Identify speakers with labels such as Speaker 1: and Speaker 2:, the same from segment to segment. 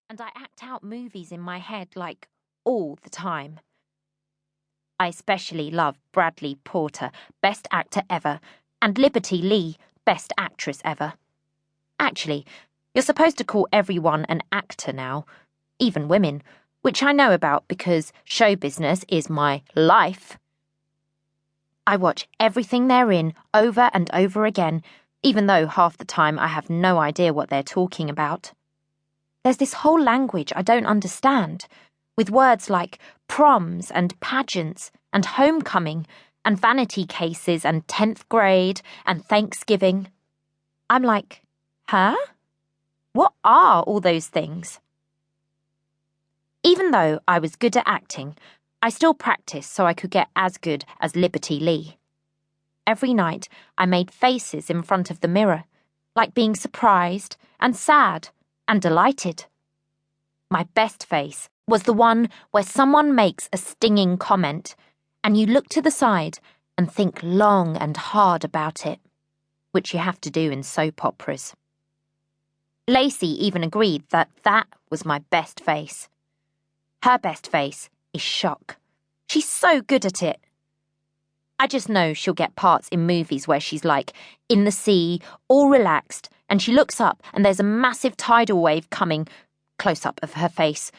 Speaker 1: and I act out movies in my head like all the time. I especially love Bradley Porter, Best Actor Ever, and Liberty Lee, Best Actress Ever. Actually, you're supposed to call everyone an actor now, even women, which I know about because show business is my life. I watch everything they're in over and over again, even though half the time I have no idea what they're talking about. There's this whole language I don't understand, with words like proms and pageants and homecoming and vanity cases and 10th grade and Thanksgiving. I'm like, huh? What are all those things? Even though I was good at acting, I still practiced so I could get as good as Liberty Lee. Every night, I made faces in front of the mirror, like being surprised and sad and delighted. My best face was the one where someone makes a stinging comment, and you look to the side and think long and hard about it, which you have to do in soap operas. Lacey even agreed that that was my best face. Her best face is shock. She's so good at it. I just know she'll get parts in movies where she's like in the sea, all relaxed, and she looks up and there's a massive tidal wave coming, close-up of her face,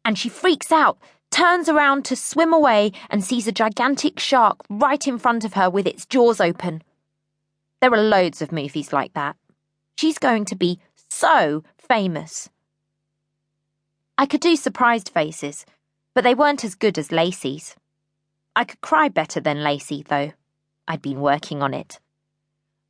Speaker 1: and she freaks out, turns around to swim away and sees a gigantic shark right in front of her with its jaws open. There are loads of movies like that. She's going to be so famous. I could do surprised faces, but they weren't as good as Lacey's. I could cry better than Lacey, though. I'd been working on it.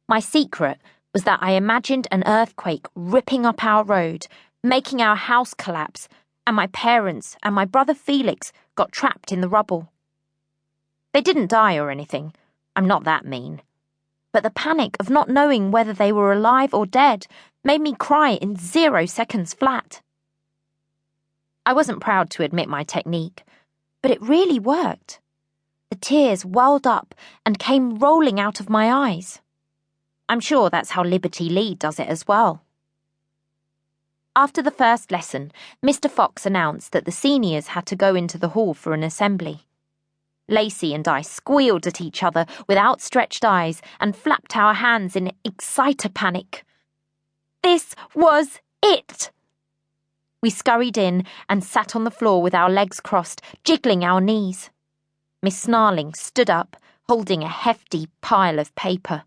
Speaker 1: My secret was that I imagined an earthquake ripping up our road, making our house collapse, and my parents and my brother Felix got trapped in the rubble. They didn't die or anything. I'm not that mean. But the panic of not knowing whether they were alive or dead made me cry in 0 seconds flat. I wasn't proud to admit my technique, but it really worked. The tears welled up and came rolling out of my eyes. I'm sure that's how Liberty Lee does it as well. After the first lesson, Mr. Fox announced that the seniors had to go into the hall for an assembly. Lacey and I squealed at each other with outstretched eyes and flapped our hands in exciter panic. This was it! We scurried in and sat on the floor with our legs crossed, jiggling our knees. Miss Snarling stood up, holding a hefty pile of paper.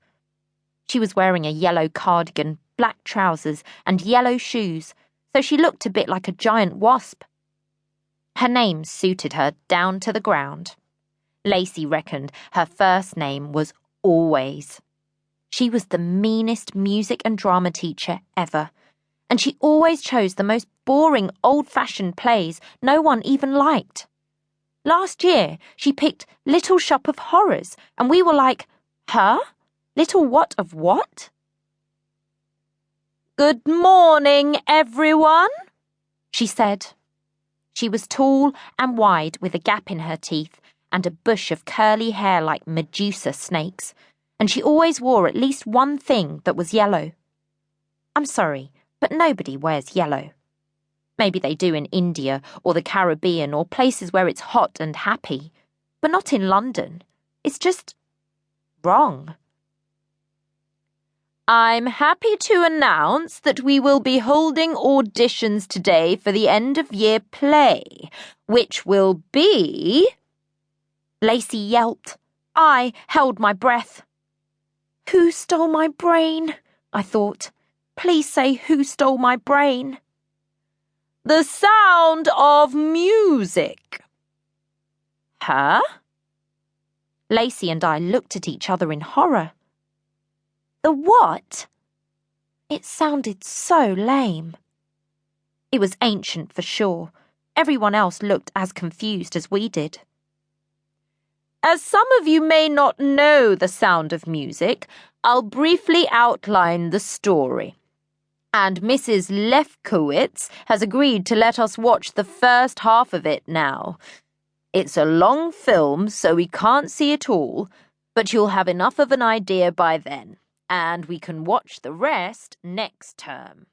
Speaker 1: She was wearing a yellow cardigan, black trousers, and yellow shoes, so she looked a bit like a giant wasp. Her name suited her down to the ground. Lacey reckoned her first name was Always. She was the meanest music and drama teacher ever, and she always chose the most boring, old-fashioned plays no one even liked. Last year, she picked Little Shop of Horrors, and we were like, huh? Little what of what? Good morning, everyone, she said. She was tall and wide with a gap in her teeth and a bush of curly hair like Medusa snakes, and she always wore at least one thing that was yellow. I'm sorry, but nobody wears yellow. Maybe they do in India or the Caribbean or places where it's hot and happy, but not in London. It's just wrong. I'm happy to announce that we will be holding auditions today for the end-of-year play, which will be... Lacey yelped. I held my breath. Who stole my brain? I thought. Please say who stole my brain. The Sound of Music. Huh? Lacey and I looked at each other in horror. The what? It sounded so lame. It was ancient for sure. Everyone else looked as confused as we did. As some of you may not know The Sound of Music, I'll briefly outline the story. And Mrs. Lefkowitz has agreed to let us watch the first half of it now. It's a long film, so we can't see it all, but you'll have enough of an idea by then, and we can watch the rest next term.